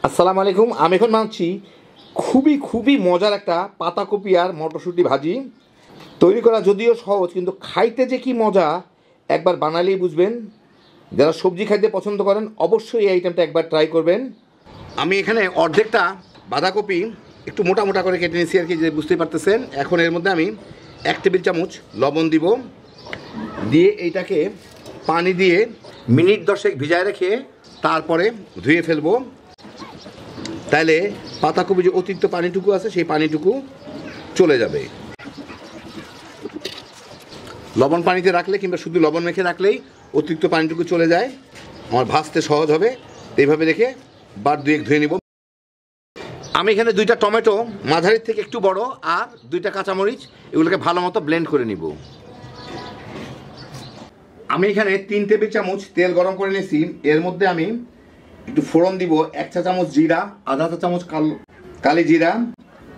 আসসালামু আলাইকুম। আমি এখন বানাচ্ছি খুবই খুবই মজার একটা পাতাকপি আর মটরশুঁটি ভাজি। তৈরি করা যদিও সহজ, কিন্তু খাইতে যে কি মজা একবার বানালেই বুঝবেন। যারা সবজি খাইতে পছন্দ করেন অবশ্যই এই আইটেমটা একবার ট্রাই করবেন। আমি এখানে অর্ধেকটা বাঁধাকপি একটু মোটা মোটা করে কেটে নিয়েছি আর কি, যে বুঝতেই পারতেছেন। এখন এর মধ্যে আমি 1 টেবিল চামচ লবণ দিব, দিয়ে এইটাকে পানি দিয়ে মিনিট 10 ভিজায় রেখে তারপরে ধুয়ে ফেলবো। তাহলে পাতাকপি যে অতিরিক্ত পানিটুকু আছে সেই পানিটুকু চলে যাবে। লবণ পানিতে রাখলে কিংবা শুধু লবণ মেখে রাখলেই অতিরিক্ত পানিটুকু চলে যায়, আমার ভাজতে সহজ হবে। এইভাবে রেখে বার 2-1 ধুয়ে নিব। আমি এখানে 2টা টমেটো মাঝারির থেকে একটু বড় আর 2টা কাঁচামরিচ, এগুলোকে ভালো মতো ব্লেন্ড করে নিব। আমি এখানে 3 টেবিল চামচ তেল গরম করে নিয়েছি। এর মধ্যে আমি একটু ফোড়ন দিব, 1 চা চামচ জিরা, আধা চা চামচ কালি জিরা,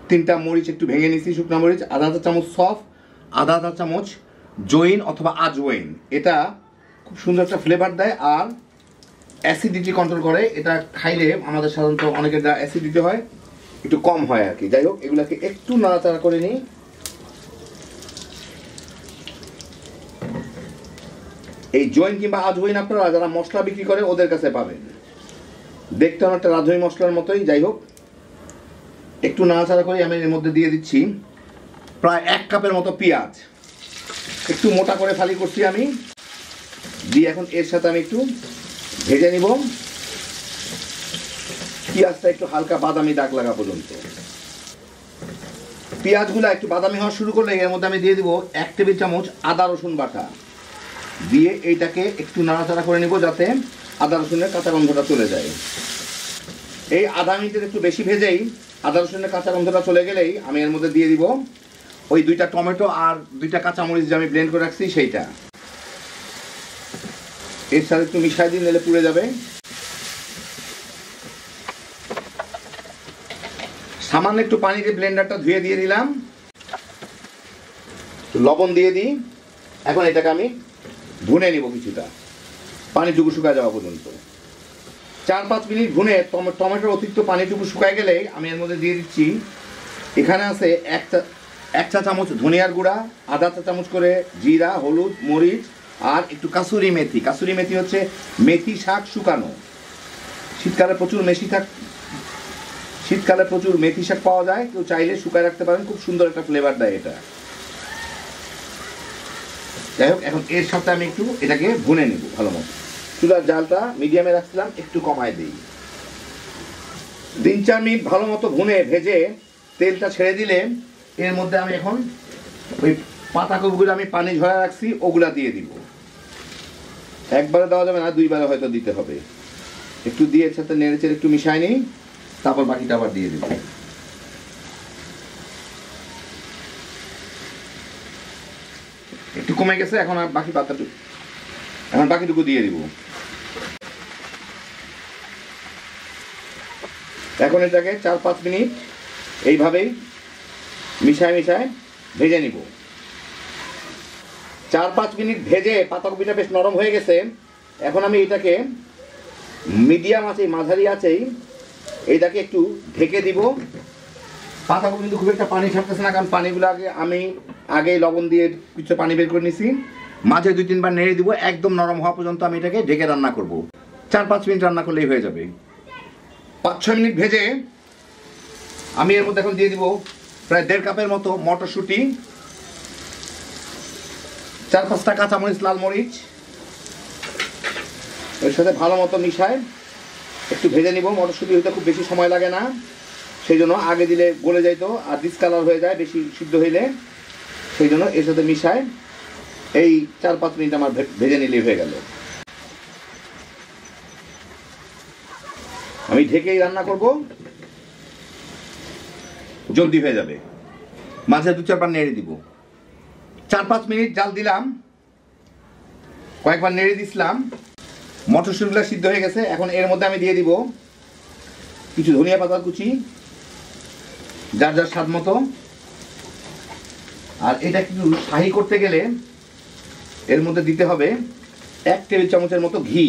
3টা মরিচ একটু ভেঙে নিয়েছি শুকনো মরিচ, আধা চা চামচ সফ, আধা চা চামচ জৈন অথবা আজওয়াইন। এটা খুব সুন্দর একটা ফ্লেভার দেয় আর অ্যাসিডিটি কন্ট্রোল করে। এটা খাইলে আমাদের সাধারণত অনেকের যা অ্যাসিডিটি হয় একটু কম হয় আর কি। যাই হোক, এগুলোকে একটু নাড়াচাড়া করে নিই। এই জৈন কিংবা আজওয়াইন আপনারা যারা মশলা বিক্রি করে ওদের কাছে পাবেন, দেখতে অনেকটা রাঁধুনি মশলার মতোই। যাই হোক, একটু নাড়াচাড়া করে আমি এর মধ্যে দিয়ে দিচ্ছি প্রায় 1 কাপের মতো পেঁয়াজ, একটু মোটা করে ফালি করছি আমি, দিয়ে এখন এর সাথে আমি একটু ভেজে নিব। পেঁয়াজটা একটু হালকা বাদামি দাগ লাগা পর্যন্ত। পেঁয়াজগুলো একটু বাদামি হওয়া শুরু করলে এর মধ্যে আমি দিয়ে দিব 1 টেবিল চামচ আদা রসুন বাটা, দিয়ে এইটাকে একটু নাড়াচাড়া করে নিব যাতে আদা রসুনের কাঁচা গন্ধটা চলে যায়। এই আধা মিনিটের একটু বেশি ভেজেই আদা রসুনের কাঁচা গন্ধটা চলে গেলেই আমি এর মধ্যে দিয়ে দিব ওই 2টা টমেটো আর 2টা কাঁচামরিচ যে আমি ব্লেন্ড করে রাখছি সেইটা। এর সাথে একটু মিশাই দিন, নিলে পুড়ে যাবে। সামান্য একটু পানি দিয়ে ব্লেন্ডারটা ধুয়ে দিয়ে দিলাম, লবণ দিয়ে দিই। এখন এটাকে আমি ভুনে নিব কিছুটা, পানিটুকু শুকায় যাওয়া পর্যন্ত। 4-5 মিনিট ভুনে টমেটোর অতিরিক্ত পানিটুকু শুকায় গেলেই আমি এর মধ্যে দিয়ে দিচ্ছি, এখানে আছে 1 চা চামচ ধনিয়ার গুঁড়া, আধা চা চামচ করে জিরা, হলুদ, মরিচ আর একটু কাসুরি মেথি। কাসুরি মেথি হচ্ছে মেথি শাক শুকানো। শীতকালে প্রচুর মেথি শাক পাওয়া যায়, কেউ চাইলে শুকায় রাখতে পারেন, খুব সুন্দর একটা ফ্লেভার দেয় এটা। যাই হোক, এখন এর সাথে আমি একটু এটাকে ভুনে নেব ভালো মতো। চুলার জালটা মিডিয়ামে রাখছিলাম, একটু কমায় দিই। 3-4 মিনিট ভালো মতো ভুনে ভেজে তেলটা ছেড়ে দিলে এর মধ্যে আমি এখন ওই পাতাকপিগুলো আমি পানি ঝরা রাখছি ওগুলা দিয়ে দিব। একবারে দেওয়া যাবে না, 2বারে হয়তো দিতে হবে। একটু দিয়ে এর সাথে নেড়ে চেড়ে একটু মিশাই নিই, তারপর বাকিটা আবার দিয়ে দিব। একটু কমে গেছে, এখন আর বাকিটুকু দিয়ে দিব। এখন এটাকে 4-5 মিনিট এইভাবেই মিশায় ভেজে নিব। 4-5 মিনিট ভেজে পাতাকপিটা বেশ নরম হয়ে গেছে। এখন আমি এটাকে মিডিয়াম আছেই, মাঝারি আছেই এইটাকে একটু ঢেকে দিব। পাতাকপি কিন্তু খুব একটা পানি ছাড়তেছে না, কারণ পানিগুলো আমি আগে লবণ দিয়ে কিছু পানি বের করে নিছি। মাঝে 2-3 বার নেড়ে দিব, একদম নরম হওয়া পর্যন্ত আমি এটাকে ঢেকে রান্না করব। 4-5 মিনিট রান্না করলেই হয়ে যাবে। 5-6 মিনিট ভেজে আমি এর মধ্যে এখন দিয়ে দিব প্রায় 1.5 কাপের মতো মটরশুঁটি, 4-5টা কাঁচামরিচ, লাল মরিচ এর সাথে ভালো মতো মিশায় একটু ভেজে নিব। মটরশুঁটি হইতে খুব বেশি সময় লাগে না, সেই জন্য আগে দিলে গলে যাইতো আর ডিসকালার হয়ে যায় বেশি সিদ্ধ হইলে, সেই জন্য এর সাথে মিশায় এই 4-5 মিনিট আমার ভেজে নিলেই হয়ে গেল। আমি ঢেকেই রান্না করব, জলদি হয়ে যাবে। মাঝে 2-4 বার নেড়ে দিব। 4-5 মিনিট জাল দিলাম, কয়েকবার নেড়ে দিছিলাম। মটরশুঁটিগুলো সিদ্ধ হয়ে গেছে। এখন এর মধ্যে আমি দিয়ে দিব কিছু ধনিয়া পাতার কুচি, যার যার স্বাদ মতো। আর এটা একটু শাহি করতে গেলে এর মধ্যে দিতে হবে 1 টেবিল চামচের মতো ঘি।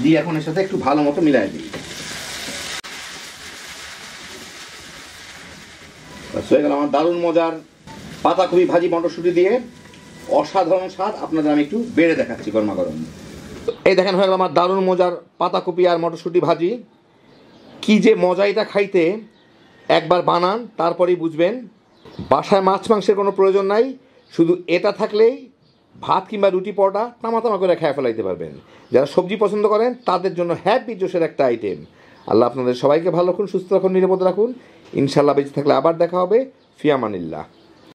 দিয়ে এখন এর সাথে একটু ভালো মতো মিলাই দিই। হয়ে গেল আমার দারুণ মজার পাতাকপি ভাজি মটরশুঁটি দিয়ে, অসাধারণ স্বাদ। আপনাদের আমি একটু বেড়ে দেখাচ্ছি গরমা গরম। এই দেখেন হয়ে গেল আমার দারুণ মজার পাতাকপি আর মটরশুঁটি ভাজি। কি যে মজা এটা খাইতে, একবার বানান তারপরেই বুঝবেন। বাসায় মাছ মাংসের কোনো প্রয়োজন নাই, শুধু এটা থাকলেই ভাত কিংবা রুটি পরোটা তামা তামা করে খেয়ে ফেলাইতে পারবেন। যারা সবজি পছন্দ করেন তাদের জন্য হ্যাপি জোশের একটা আইটেম। আল্লাহ আপনাদের সবাইকে ভালো রাখুন, সুস্থ রাখুন, নিরাপদ রাখুন। ইনশাল্লাহ বেঁচে থাকলে আবার দেখা হবে। ফিয়ামানিল্লাহ।